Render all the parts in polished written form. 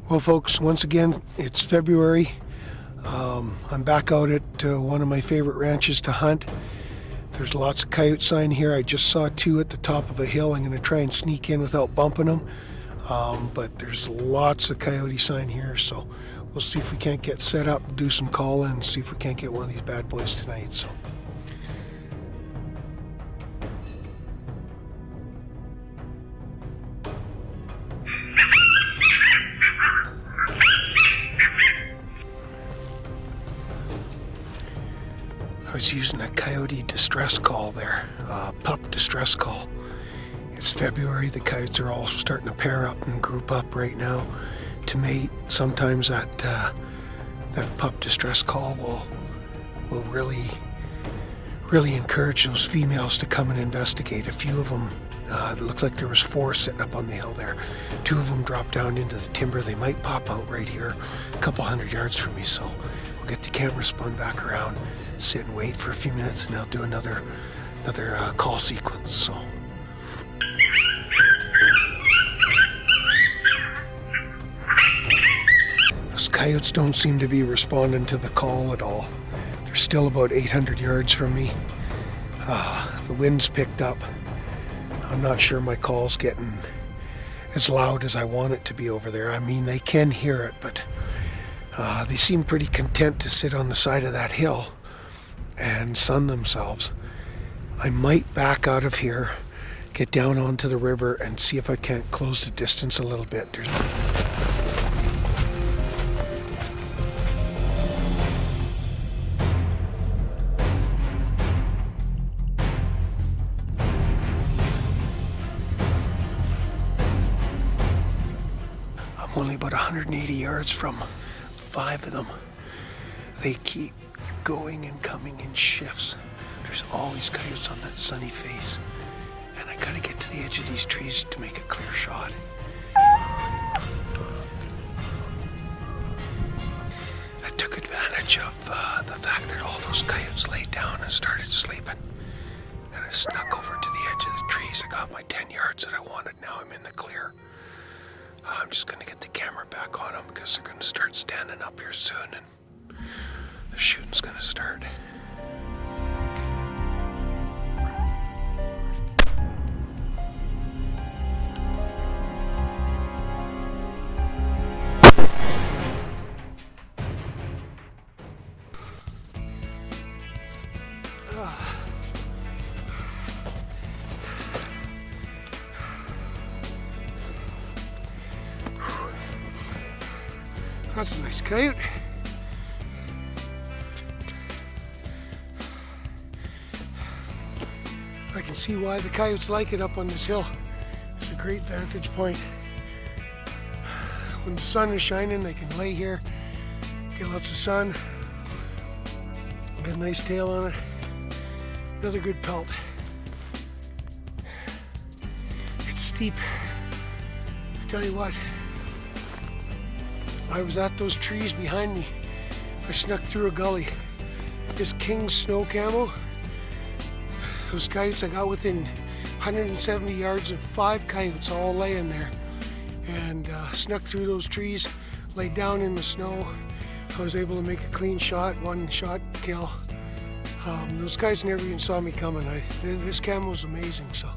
Well, folks, once again, it's February. I'm back out at one of my favorite ranches to hunt. There's lots of coyote sign here. I just saw two at the top of a hill. I'm going to try and sneak in without bumping them. But there's lots of coyote sign here, so we'll see if we can't get set up, do some calling, and see if we can't get one of these bad boys tonight. So. I was using a coyote distress call there, pup distress call. It's February, the coyotes are all starting to pair up and group up right now to mate. Sometimes that pup distress call will really encourage those females to come and investigate. A few of them, it looked like there was 4 sitting up on the hill there. 2 of them dropped down into the timber. They might pop out right here, a couple hundred yards from me, so we'll get the camera spun back around, sit and wait for a few minutes, and I'll do another call sequence. So. Those coyotes don't seem to be responding to the call at all. They're still about 800 yards from me. The wind's picked up. I'm not sure my call's getting as loud as I want it to be over there. I mean, they can hear it, but they seem pretty content to sit on the side of that hill and sun themselves. I might back out of here, get down onto the river, and see if I can't close the distance a little bit. I'm only about 180 yards from 5 of them. They keep going and coming in shifts. There's always coyotes on that sunny face, and I gotta get to the edge of these trees to make a clear shot. I took advantage of the fact that all those coyotes laid down and started sleeping, and I snuck over to the edge of the trees. I got my 10 yards that I wanted. Now I'm in the clear. I'm just gonna get the camera back on them because they're gonna start standing up here soon, and the shooting's gonna start. That's a nice coyote. I can see why the coyotes like it up on this hill. It's a great vantage point. When the sun is shining, they can lay here, get lots of sun, get a nice tail on it. Another good pelt. It's steep. I tell you what, I was at those trees behind me. I snuck through a gully. This king snow camel, those coyotes, I got within 170 yards of 5 coyotes all laying there, and snuck through those trees, laid down in the snow. I was able to make a clean shot, 1 shot kill. Those guys never even saw me coming. This camel was amazing. So,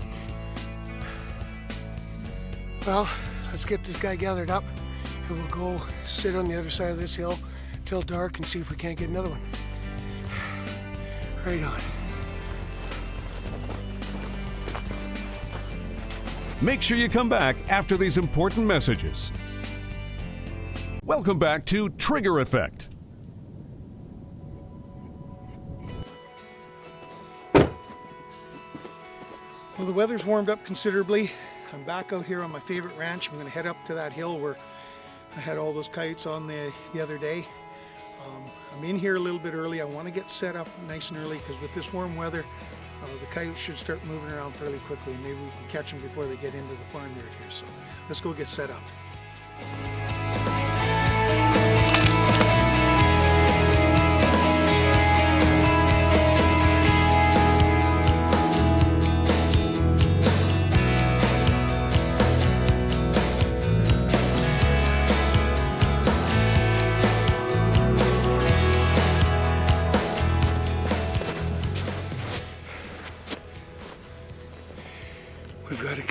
well, let's get this guy gathered up, and we'll go sit on the other side of this hill till dark and see if we can't get another one. Right on. Make sure you come back after these important messages. Welcome back to Trigger Effect. Well, the weather's warmed up considerably. I'm back out here on my favorite ranch. I'm going to head up to that hill where I had all those coyotes on the other day. I'm in here a little bit early. I want to get set up nice and early because with this warm weather, the coyotes should start moving around fairly quickly. Maybe we can catch them before they get into the farmyard here. So let's go get set up.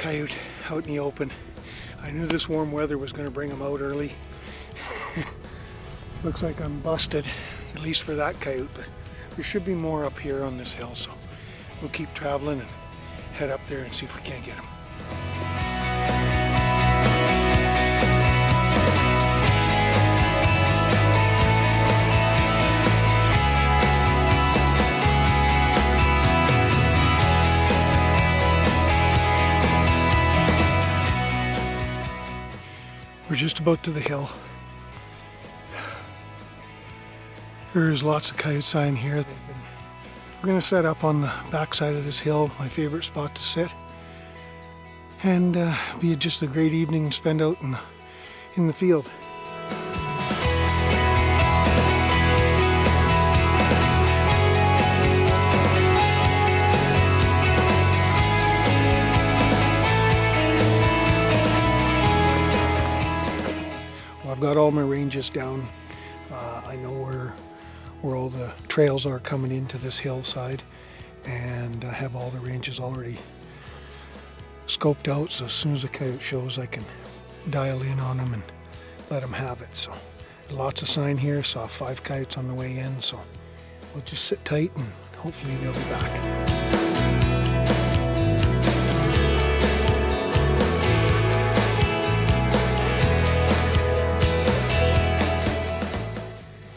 coyote out in the open. I knew this warm weather was going to bring them out early. Looks like I'm busted, at least for that coyote, but there should be more up here on this hill, so we'll keep traveling and head up there and see if we can't get them. We're just about to the hill. There's lots of coyote sign here. We're going to set up on the backside of this hill, my favorite spot to sit, and be just a great evening and spend out in the field. I've got all my ranges down. I know where all the trails are coming into this hillside, and I have all the ranges already scoped out, so as soon as the coyote shows I can dial in on them and let them have it. So lots of sign here. Saw 5 coyotes on the way in, so we'll just sit tight and hopefully they'll be back.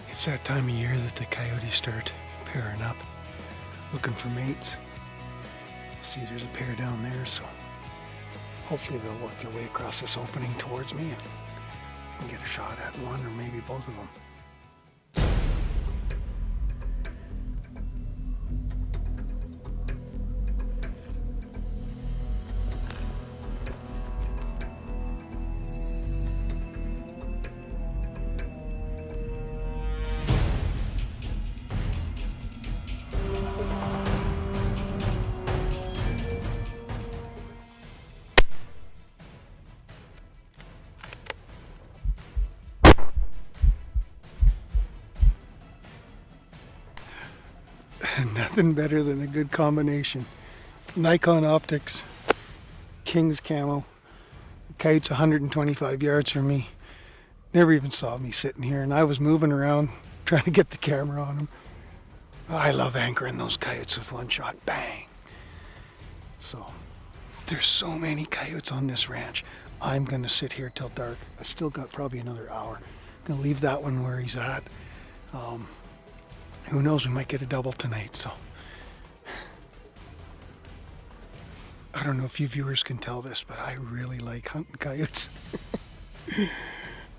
It's that time of year that the coyotes start pairing up, looking for mates. See, there's a pair down there, so hopefully they'll work their way across this opening towards me and I can get a shot at one or maybe both of them. Nothing better than a good combination. Nikon optics, King's camo. The coyote's 125 yards from me. Never even saw me sitting here, and I was moving around trying to get the camera on him. I love anchoring those coyotes with one shot. Bang! So, there's so many coyotes on this ranch. I'm gonna sit here till dark. I still got probably another hour. I'm gonna leave that one where he's at. Who knows, we might get a double tonight, so. I don't know if you viewers can tell this, but I really like hunting coyotes.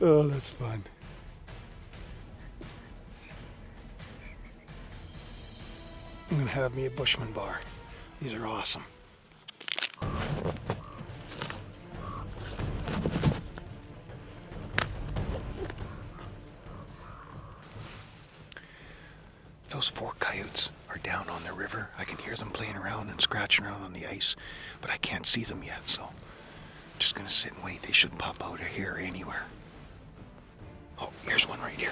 Oh, that's fun. I'm gonna have me a Bushman bar. These are awesome. Those 4 coyotes are down on the river. I can hear them playing around and scratching around on the ice, but I can't see them yet, so I'm just gonna sit and wait. They shouldn't pop out of here anywhere. Oh, here's one right here.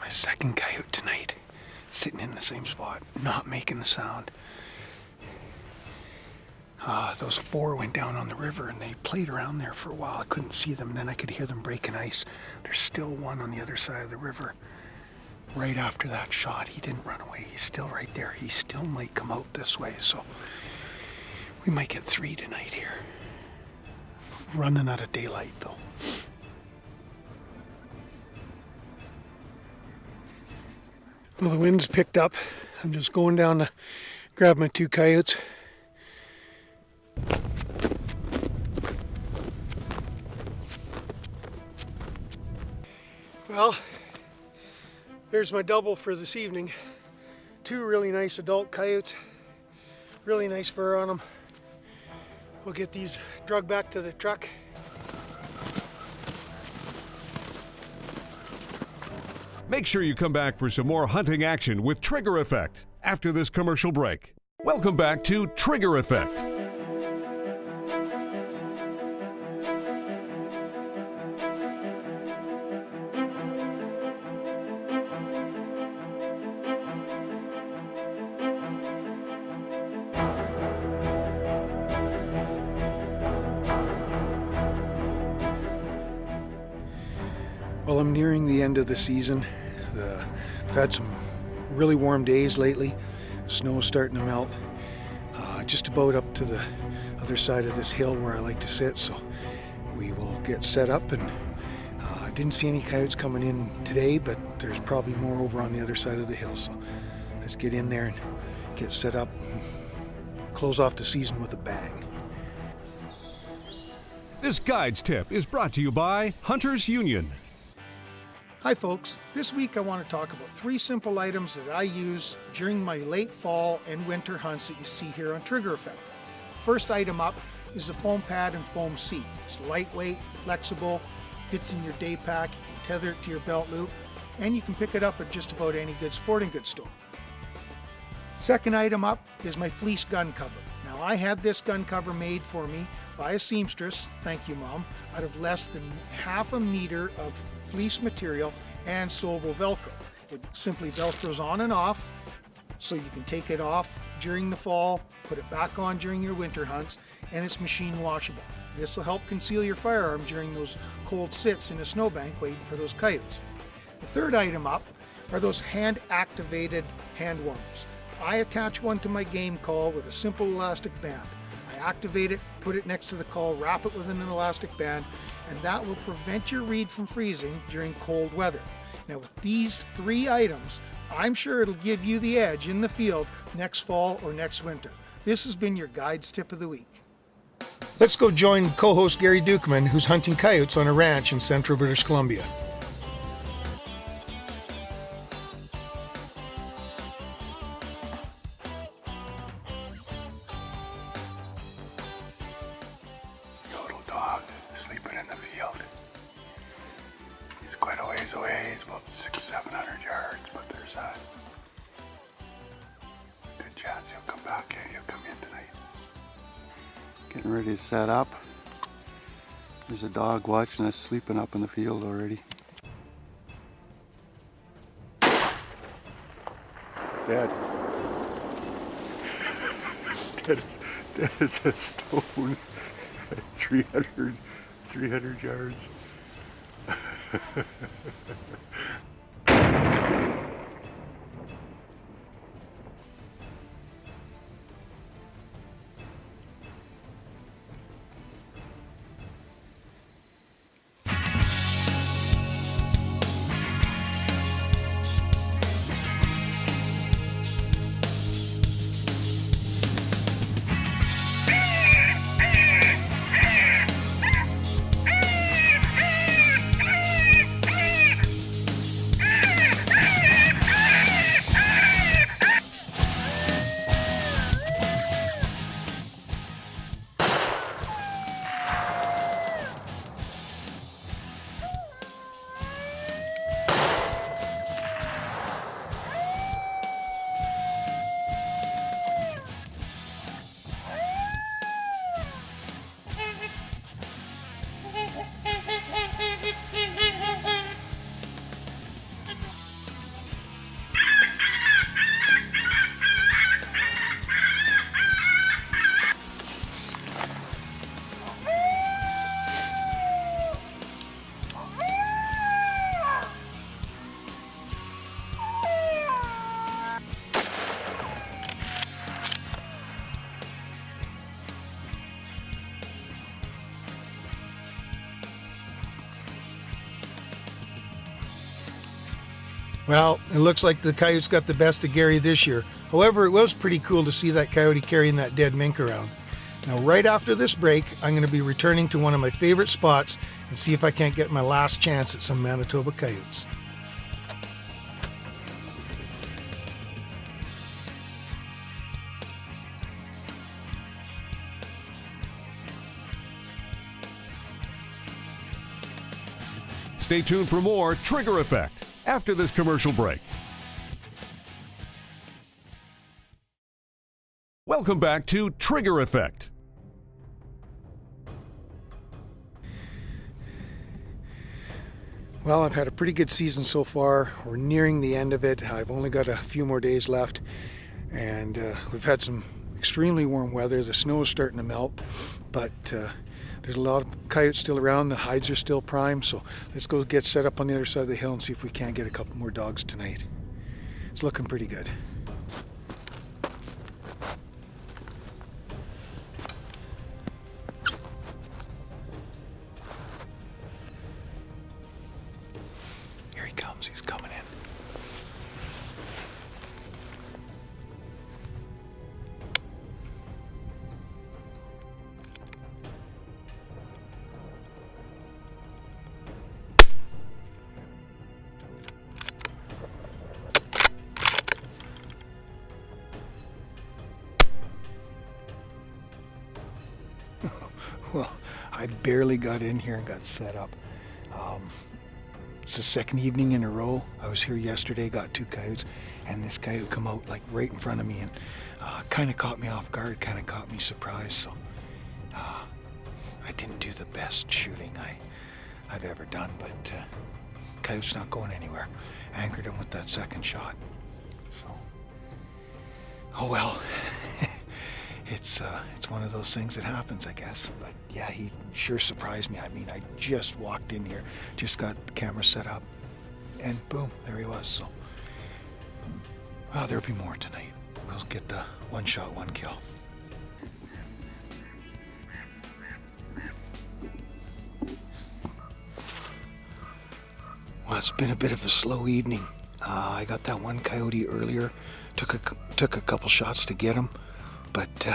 My second coyote tonight, sitting in the same spot, not making a sound. Those 4 went down on the river and they played around there for a while. I couldn't see them, and then I could hear them breaking ice. There's still one on the other side of the river. Right after that shot, he didn't run away. He's still right there. He still might come out this way, so we might get 3 tonight here. Running out of daylight though. Well, the wind's picked up. I'm just going down to grab my 2 coyotes. Well, there's my double for this evening. 2 really nice adult coyotes. Really nice fur on them. We'll get these dragged back to the truck. Make sure you come back for some more hunting action with Trigger Effect after this commercial break. Welcome back to Trigger Effect. Well, I'm nearing the end of the season. I've had some really warm days lately. Snow's starting to melt. Just about up to the other side of this hill where I like to sit, so we will get set up. And I didn't see any coyotes coming in today, but there's probably more over on the other side of the hill, so let's get in there and get set up and close off the season with a bang. This guide's tip is brought to you by Hunters Union. Hi folks, this week I want to talk about 3 simple items that I use during my late fall and winter hunts that you see here on Trigger Effect. First item up is the foam pad and foam seat. It's lightweight, flexible, fits in your day pack, you can tether it to your belt loop, and you can pick it up at just about any good sporting goods store. Second item up is my fleece gun cover. Now I had this gun cover made for me by a seamstress, thank you Mom, out of less than half a meter of fleece material and sewable Velcro. It simply Velcros on and off, so you can take it off during the fall, put it back on during your winter hunts, and it's machine washable. This will help conceal your firearm during those cold sits in a snowbank waiting for those coyotes. The third item up are those hand-activated hand warmers. I attach one to my game call with a simple elastic band. I activate it, put it next to the call, wrap it with an elastic band, and that will prevent your reed from freezing during cold weather. Now with these 3 items, I'm sure it'll give you the edge in the field next fall or next winter. This has been your guide's tip of the week. Let's go join co-host Gary Ducommun, who's hunting coyotes on a ranch in central British Columbia. Sleeping in the field. He's quite a ways away. He's about 600-700 yards, but there's a good chance he'll come back here. He'll come in tonight. Getting ready to set up. There's a dog watching us sleeping up in the field already. Dead. Dead as a stone. 300 yards. Well, it looks like the coyotes got the best of Gary this year. However, it was pretty cool to see that coyote carrying that dead mink around. Now, right after this break, I'm going to be returning to one of my favorite spots and see if I can't get my last chance at some Manitoba coyotes. Stay tuned for more Trigger Effect after this commercial break. Welcome back to Trigger Effect. Well, I've had a pretty good season so far. We're nearing the end of it. I've only got a few more days left, and we've had some extremely warm weather. The snow is starting to melt, but there's a lot of coyotes still around. The hides are still prime, so let's go get set up on the other side of the hill and see if we can't get a couple more dogs tonight. It's looking pretty good. Here he comes, he's coming in. Well, I barely got in here and got set up. It's the second evening in a row. I was here yesterday, got 2 coyotes, and this coyote come out like right in front of me and kind of caught me off guard, kind of caught me surprised. So I didn't do the best shooting I've ever done, but coyote's not going anywhere. Anchored him with that second shot. So, oh well. It's one of those things that happens, I guess. But yeah, he sure surprised me. I mean, I just walked in here, just got the camera set up, and boom, there he was. So, well, there'll be more tonight. We'll get the 1 shot, 1 kill. Well, it's been a bit of a slow evening. I got that 1 coyote earlier. Took a couple shots to get him. But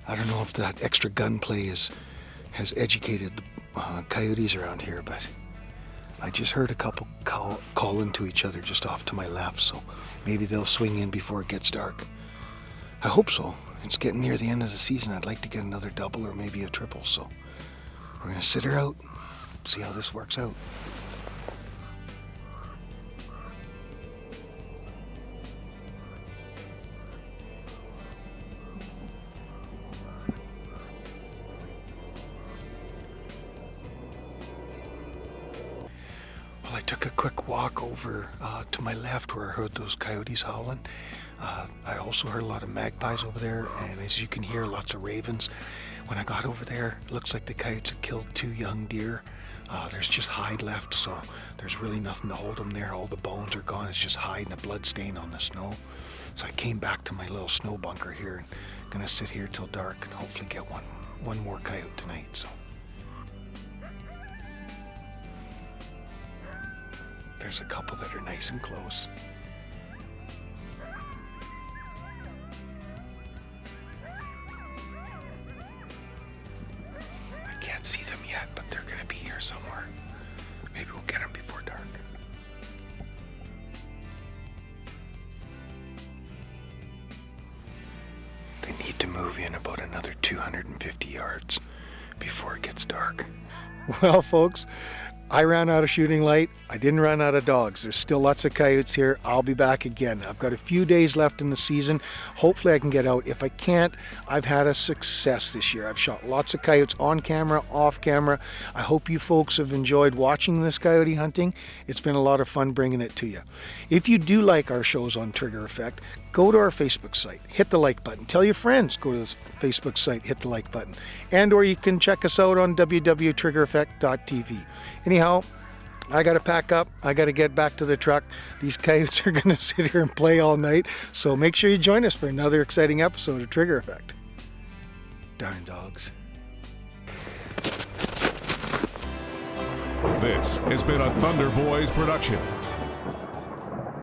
I don't know if that extra gunplay has educated the coyotes around here, but I just heard a couple call into each other just off to my left, so maybe they'll swing in before it gets dark. I hope so. It's getting near the end of the season. I'd like to get another double or maybe a triple, so we're going to sit her out, see how this works out. I took a quick walk over to my left where I heard those coyotes howling. I also heard a lot of magpies over there, and as you can hear, lots of ravens. When I got over there, it looks like the coyotes had killed 2 young deer. There's just hide left, so there's really nothing to hold them there. All the bones are gone. It's just hide and a blood stain on the snow. So I came back to my little snow bunker here and gonna sit here till dark and hopefully get one more coyote tonight. So. There's a couple that are nice and close. I can't see them yet, but they're gonna be here somewhere. Maybe we'll get them before dark. They need to move in about another 250 yards before it gets dark. Well, folks, I ran out of shooting light. I didn't run out of dogs. There's still lots of coyotes here. I'll be back again. I've got a few days left in the season. Hopefully I can get out. If I can't, I've had a success this year. I've shot lots of coyotes on camera, off camera. I hope you folks have enjoyed watching this coyote hunting. It's been a lot of fun bringing it to you. If you do like our shows on Trigger Effect, go to our Facebook site, hit the like button. Tell your friends, go to the Facebook site, hit the like button. And or you can check us out on www.triggereffect.tv. Anyhow, I got to pack up. I got to get back to the truck. These coyotes are going to sit here and play all night. So make sure you join us for another exciting episode of Trigger Effect. Darn dogs. This has been a Thunder Boys production.